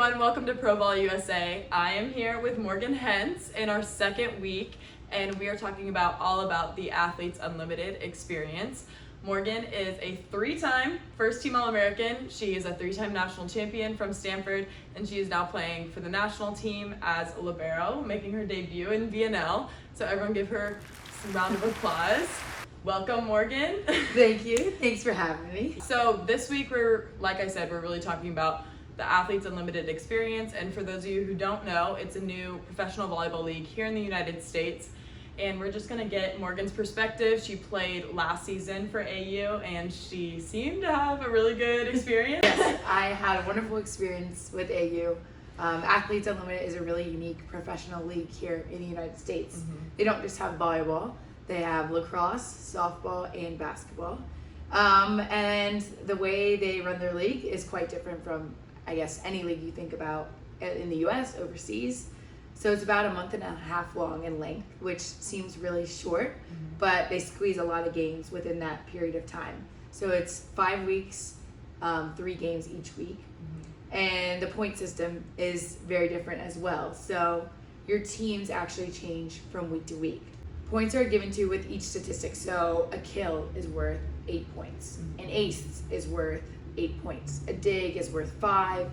everyone, welcome to Pro Volley USA. I am here with Morgan Hentz in our second week, and we are talking all about the Athletes Unlimited experience. Morgan is a three-time first-team All-American. She is a three-time national champion from Stanford, and she is now playing for the national team as Libero, making her debut in VNL. So everyone give her some round of applause. Welcome, Morgan. Thank you. Thanks for having me. So this week, like I said, we're really talking about the Athletes Unlimited experience. And for those of you who don't know, it's a new professional volleyball league here in the United States. And we're just gonna get Morgan's perspective. She played last season for AU and she seemed to have a really good experience. Yes, I had a wonderful experience with AU. Athletes Unlimited is a really unique professional league here in the United States. They don't just have volleyball, they have lacrosse, softball, and basketball. And the way they run their league is quite different from, I guess, any league you think about in the US, overseas. So it's about a month and a half long in length, which seems really short, but they squeeze a lot of games within that period of time. So it's 5 weeks, 3 games each week. And the point system is very different as well. So your teams actually change from week to week. Points are given to you with each statistic. So a kill is worth 8 points. An ace is worth 8 points. A dig is worth 5.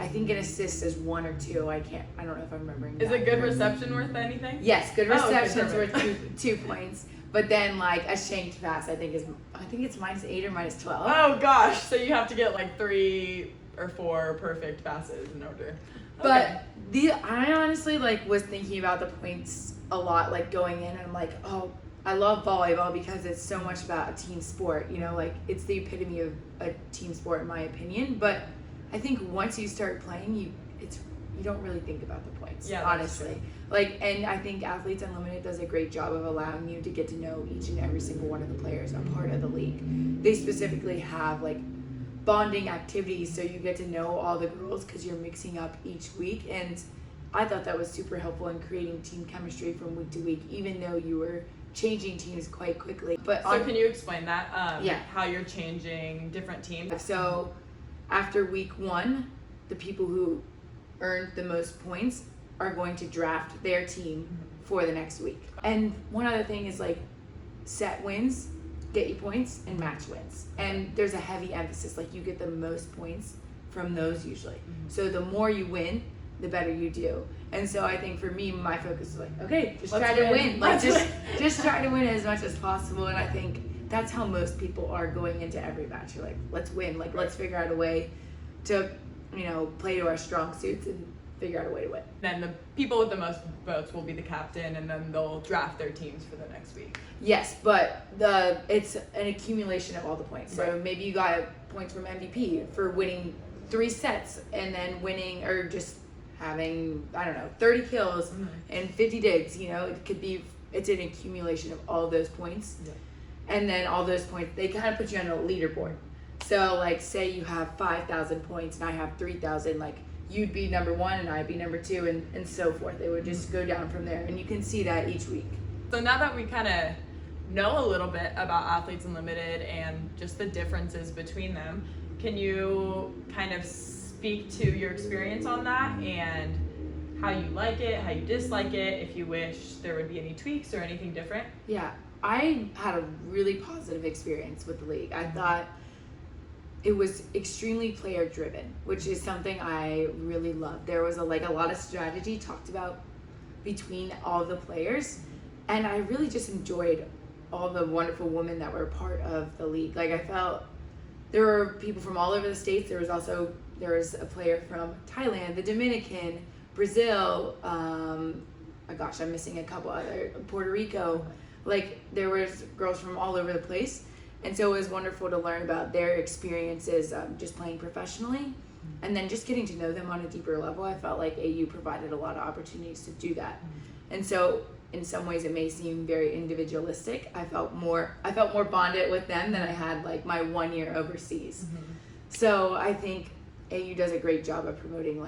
I think an assist is 1 or 2. I don't know if I'm remembering. Is a good reception worth anything? Yes, good reception's worth 2 points. But then like a shanked pass, I think it's -8 or -12. Oh gosh, so you have to get like 3 or 4 perfect passes in order. But I honestly was thinking about the points a lot, like going in, and I'm like, oh, I love volleyball because it's so much about a team sport. You know, like it's the epitome of a team sport in my opinion. But I think once you start playing, you don't really think about the points. Yeah, honestly. And I think Athletes Unlimited does a great job of allowing you to get to know each and every single one of the players a part of the league. They specifically have bonding activities, so you get to know all the girls because you're mixing up each week. And I thought that was super helpful in creating team chemistry from week to week, even though you were changing teams quite quickly. So can you explain that? Yeah. How you're changing different teams? So after week 1, the people who earned the most points are going to draft their team for the next week. And one other thing is set wins get you points and match wins. And there's a heavy emphasis, you get the most points from those usually. So the more you win, the better you do. And so I think for me, my focus is okay, just try to win. Just try to win as much as possible. And I think that's how most people are going into every match. You're let's win. Let's figure out a way to, play to our strong suits and figure out a way to win. Then the people with the most votes will be the captain, and then they'll draft their teams for the next week. Yes, but it's an accumulation of all the points. So maybe you got points from MVP for winning 3 sets, and then winning or just having 30 kills and 50 digs. It's an accumulation of all those points. And then all those points, they kind of put you on a leaderboard. So say you have 5,000 points and I have 3,000, you'd be number 1 and I'd be number 2 and so forth. They would just go down from there, and you can see that each week. So now that we kind of know a little bit about Athletes Unlimited and just the differences between them, can you kind of speak to your experience on that and how you like it, how you dislike it, if you wish there would be any tweaks or anything different? Yeah, I had a really positive experience with the league. I thought it was extremely player driven, which is something I really love. There was a lot of strategy talked about between all the players, and I really just enjoyed all the wonderful women that were part of the league. I felt there were people from all over the states. There was a player from Thailand, the Dominican, Brazil, I'm missing a couple other, Puerto Rico. There was girls from all over the place. And so it was wonderful to learn about their experiences just playing professionally, and then just getting to know them on a deeper level. I felt like AU provided a lot of opportunities to do that. And so in some ways it may seem very individualistic. I felt more bonded with them than I had my 1 year overseas. So I think AU does a great job of promoting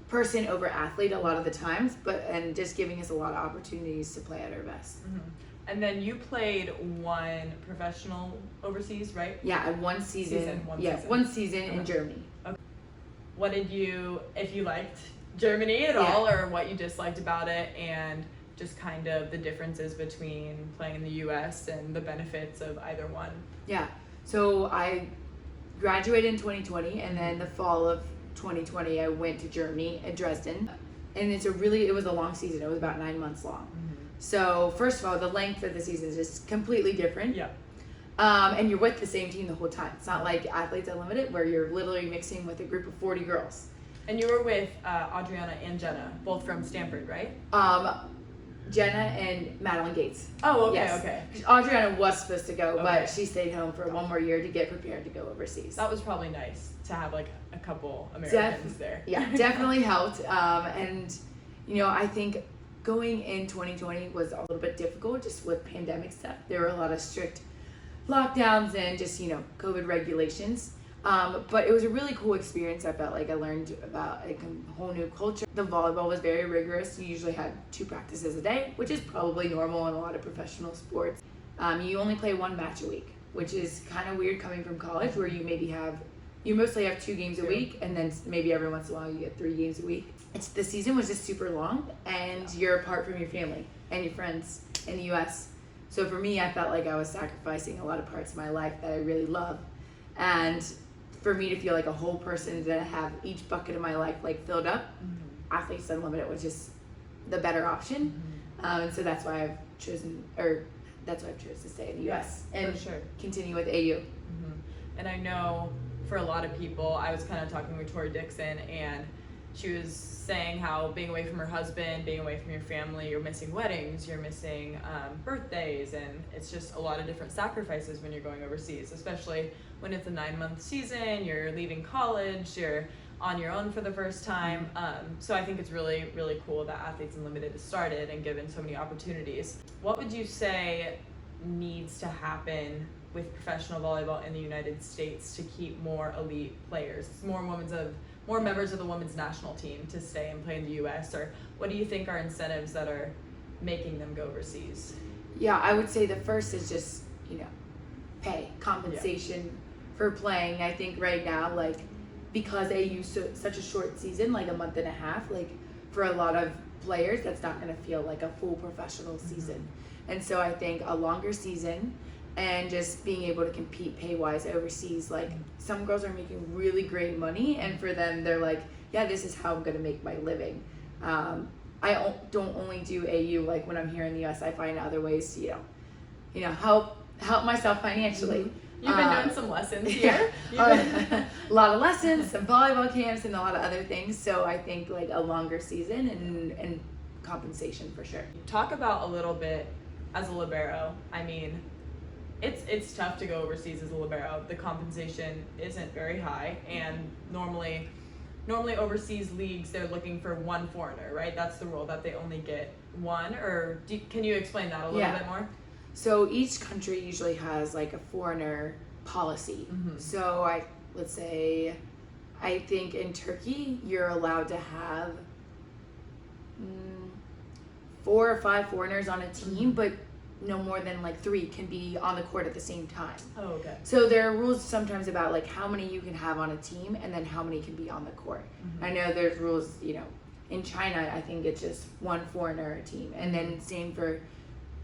person over athlete a lot of the times, and just giving us a lot of opportunities to play at our best. And then you played 1 professional overseas, right? Yeah, I had 1 season. One season in Germany. Okay. what did you, if you liked Germany at all, or what you disliked about it, and just kind of the differences between playing in the US and the benefits of either one? Yeah. So I graduated in 2020, and then the fall of 2020 I went to Germany at Dresden. And it was a long season. It was about 9 months long. So first of all, the length of the season is just completely different. Yeah. And you're with the same team the whole time. It's not like Athletes Unlimited where you're literally mixing with a group of 40 girls. And you were with Adriana and Jenna, both from Stanford, right? Jenna and Madeline Gates. Oh, okay, yes. okay. Adriana was supposed to go, Okay. but she stayed home for one more year to get prepared to go overseas. That was probably nice to have like a couple Americans there. Yeah, definitely helped. And, I think going in 2020 was a little bit difficult just with pandemic stuff. There were a lot of strict lockdowns and just, COVID regulations. But it was a really cool experience. I felt like I learned about a whole new culture. The volleyball was very rigorous. You usually had 2 practices a day, which is probably normal in a lot of professional sports. You only play 1 match a week, which is kind of weird coming from college where you mostly have 2 games a week, and then maybe every once in a while you get 3 games a week. The season was just super long, and you're apart from your family and your friends in the US. So for me, I felt like I was sacrificing a lot of parts of my life that I really love. And for me to feel like a whole person, to have each bucket of my life like filled up, Athletes Unlimited was just the better option. And so that's why I've chosen to stay in the US and continue with AU. And I know for a lot of people, I was kind of talking with Tori Dixon, and she was saying how being away from her husband, being away from your family, you're missing weddings, you're missing birthdays, and it's just a lot of different sacrifices when you're going overseas, especially when it's a 9-month season, you're leaving college, you're on your own for the first time. So I think it's really, really cool that Athletes Unlimited has started and given so many opportunities. What would you say needs to happen with professional volleyball in the United States to keep more elite players, more members of the women's national team to stay and play in the US? Or what do you think are incentives that are making them go overseas? Yeah, I would say the first is just, pay, compensation for playing. I think right now, because AU such a short season, like a month and a half, for a lot of players, that's not going to feel like a full professional season. And so I think a longer season and just being able to compete pay-wise overseas, some girls are making really great money, and for them, they're like, yeah, this is how I'm going to make my living. I don't only do AU, when I'm here in the US, I find other ways to, help myself financially. You've been doing some lessons here. A lot of lessons, some volleyball camps, and a lot of other things. So I think a longer season and compensation for sure. Talk about a little bit as a libero. I mean, it's tough to go overseas as a libero. The compensation isn't very high, and normally overseas leagues, they're looking for 1 foreigner, right? That's the rule, that they only get 1. Or can you explain that a little bit more? So each country usually has a foreigner policy. So I think in Turkey you're allowed to have 4 or 5 foreigners on a team, but no more than 3 can be on the court at the same time. Oh, okay. So there are rules sometimes about how many you can have on a team and then how many can be on the court. I know there's rules, in China I think it's just 1 foreigner a team, and then same for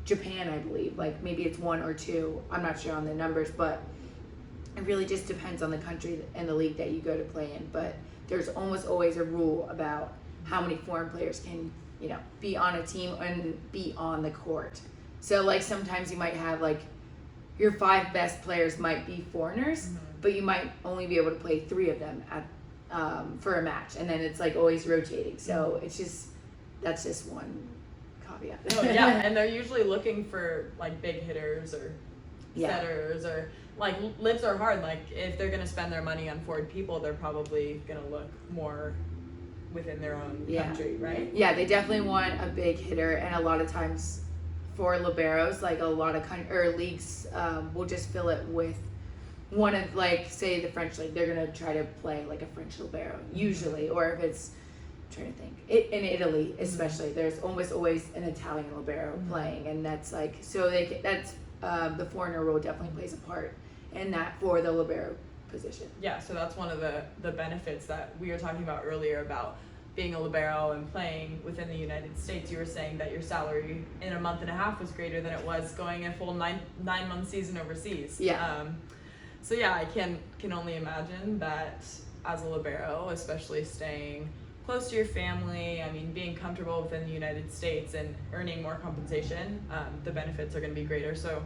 Japan, I believe. Maybe it's 1 or 2. I'm not sure on the numbers, but it really just depends on the country and the league that you go to play in. But there's almost always a rule about how many foreign players can, be on a team and be on the court. So sometimes you might have your 5 best players might be foreigners, but you might only be able to play 3 of them at for a match, and then it's always rotating. So that's just one caveat. Oh, yeah, and they're usually looking for big hitters or setters, or libs are hard. If they're gonna spend their money on forward people, they're probably gonna look more within their own country, right? Yeah, they definitely want a big hitter, and a lot of times for liberos, a lot of leagues will just fill it with one of say the French league, they're gonna try to play a French libero usually, or if it's, I'm trying to think, in Italy especially, there's almost always an Italian libero playing, and that's the foreigner rule definitely plays a part in that for the libero position. Yeah, so that's one of the benefits that we were talking about earlier about being a libero and playing within the United States. You were saying that your salary in a month and a half was greater than it was going a full nine-month season overseas. Yeah. So yeah, I can only imagine that as a libero, especially staying close to your family, I mean, being comfortable within the United States and earning more compensation, the benefits are going to be greater. So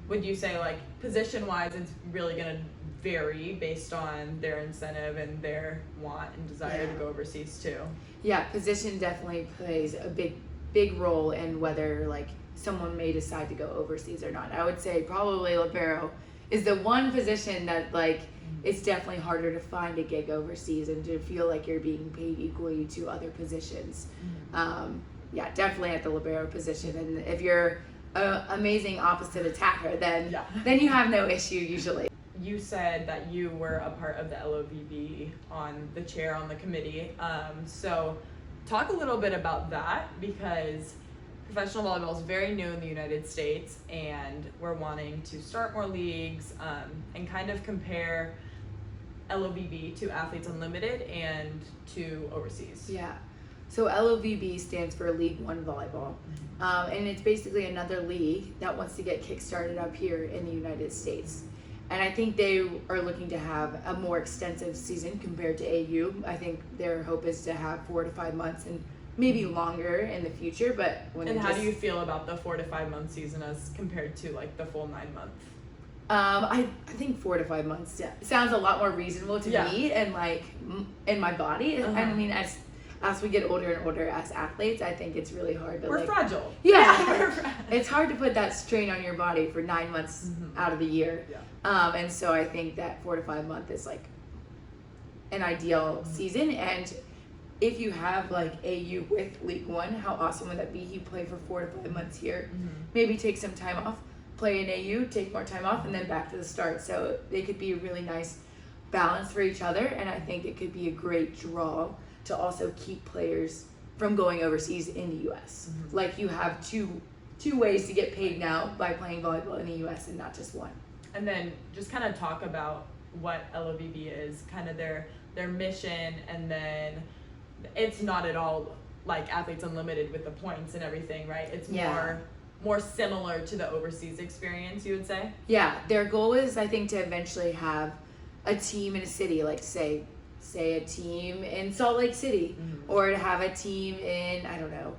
would you say, like, position-wise, it's really going to vary based on their incentive and their want and desire to go overseas too? Yeah, position definitely plays a big role in whether, like, someone may decide to go overseas or not. I would say probably libero is the one position that, like, it's definitely harder to find a gig overseas and to feel like you're being paid equally to other positions. Yeah, definitely at the libero position. And if you're an amazing opposite attacker, then you have no issue usually. You said that you were a part of the LOVB on the chair on the committee. So talk a little bit about that, because professional volleyball is very new in the United States and we're wanting to start more leagues and kind of compare LOVB to Athletes Unlimited and to overseas. Yeah. So LOVB stands for League One Volleyball. And it's basically another league that wants to get kick-started up here in the United States. And I think they are looking to have a more extensive season compared to AU. I think their hope is to have 4 to 5 months and maybe longer in the future. But how do you feel about the 4 to 5 month season as compared to like the full 9 months? I think 4 to 5 months sounds a lot more reasonable to me and like in my body. I mean, as we get older and older as athletes, I think it's really hard to We're fragile. Yeah. It's hard to put that strain on your body for 9 months out of the year. And so I think that 4 to 5 months is like an ideal season. And if you have like AU with League One, how awesome would that be? You play for 4 to 5 months here, maybe take some time off, play in AU, take more time off, and then back to the start. So they could be a really nice balance for each other. And I think it could be a great draw to also keep players from going overseas in the U.S. Like you have two ways to get paid now by playing volleyball in the U.S. and not just one. And then just kind of talk about what LOVB is, kind of their mission, and then it's not at all like Athletes Unlimited with the points and everything, right? It's more similar to the overseas experience, you would say? Yeah, their goal is, I think, to eventually have a team in a city, like say a team in Salt Lake City, or to have a team in, I don't know,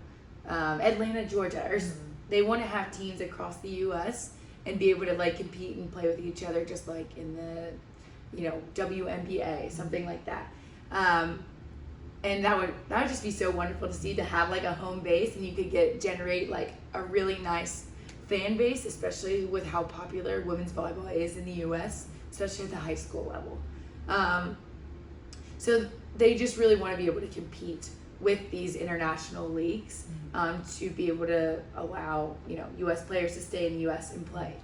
Atlanta, Georgia, or they want to have teams across the U.S. and be able to like compete and play with each other, just like in the, WNBA, something like that. And that would just be so wonderful to see, to have like a home base and you could generate like a really nice fan base, especially with how popular women's volleyball is in the U.S., especially at the high school level. So they just really want to be able to compete with these international leagues to be able to allow U.S. players to stay in the U.S. and play.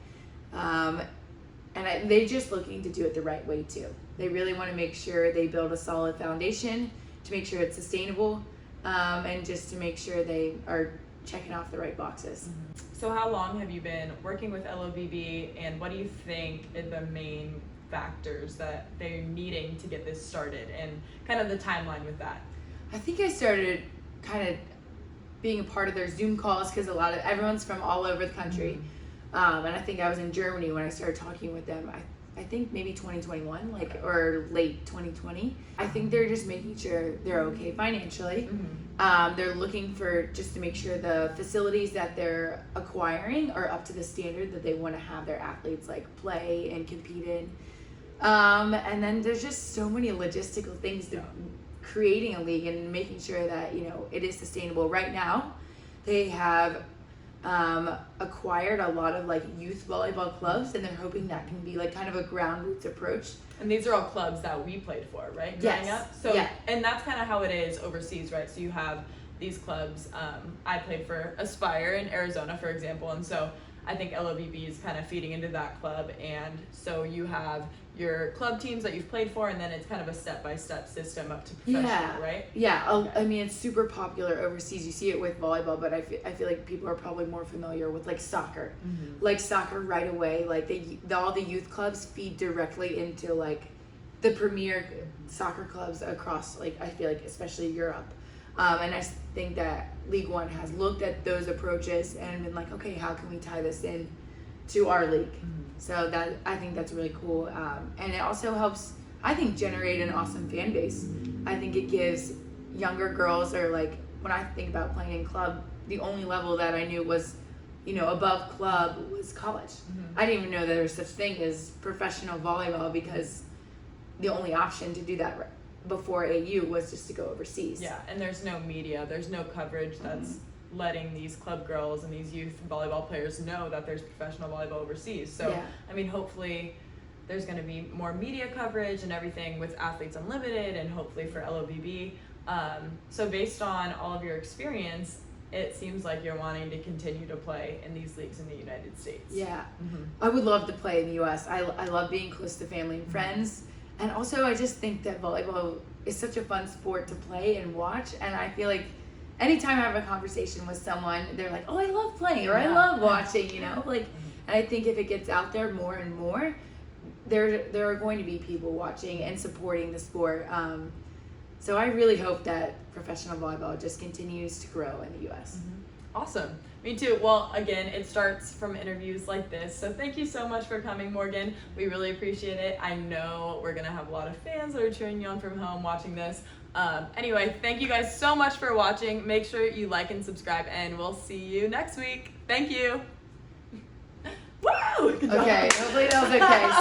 And they're just looking to do it the right way too. They really want to make sure they build a solid foundation, to make sure it's sustainable, and just to make sure they are checking off the right boxes. So how long have you been working with LOVB, and what do you think are the main factors that they're needing to get this started, and kind of the timeline with that? I think I started kind of being a part of their Zoom calls because everyone's from all over the country. And I think I was in Germany when I started talking with them. I think maybe 2021, or late 2020. I think they're just making sure they're okay financially. They're looking for just to make sure the facilities that they're acquiring are up to the standard that they want to have their athletes like play and compete in. And then there's just so many logistical things to creating a league and making sure that it is sustainable. Right now, they have acquired a lot of like youth volleyball clubs, and they're hoping that can be like kind of a ground roots approach. And these are all clubs that we played for, right? Growing up. So and that's kind of how it is overseas, right? So you have these clubs. I played for Aspire in Arizona, for example, and so I think LOVB is kind of feeding into that club, and so you have your club teams that you've played for, and then it's kind of a step-by-step system up to professional, right? Yeah, Okay. I mean, it's super popular overseas. You see it with volleyball, but I feel like people are probably more familiar with like soccer. Like soccer right away, like all the youth clubs feed directly into like the premier soccer clubs across, like, I feel like especially Europe. And I think that League One has looked at those approaches and been like, okay, how can we tie this in to our league? So that, I think that's really cool. And it also helps, I think, generate an awesome fan base. I think it gives younger girls, or like when I think about playing in club, the only level that I knew was, you know, above club was college. I didn't even know there was such thing as professional volleyball, because the only option to do that before AU was just to go overseas. Yeah, and there's no media, there's no coverage that's letting these club girls and these youth volleyball players know that there's professional volleyball overseas. So, Yeah. I mean, hopefully there's going to be more media coverage and everything with Athletes Unlimited, and hopefully for LOVB. So based on all of your experience, it seems like you're wanting to continue to play in these leagues in the United States. Yeah. I would love to play in the US. I love being close to family and friends. And also, I just think that volleyball is such a fun sport to play and watch. And I feel like anytime I have a conversation with someone, they're like, oh, I love playing, or I love watching, you know? Like, and I think if it gets out there more and more, there are going to be people watching and supporting the sport. So I really hope that professional volleyball just continues to grow in the US. Awesome. Me too. Well, again, it starts from interviews like this. So thank you so much for coming, Morgan. We really appreciate it. I know we're going to have a lot of fans that are cheering you on from home watching this. Anyway, thank you guys so much for watching. Make sure you like and subscribe, and we'll see you next week. Thank you. Woo! Good job. Okay, hopefully that was okay.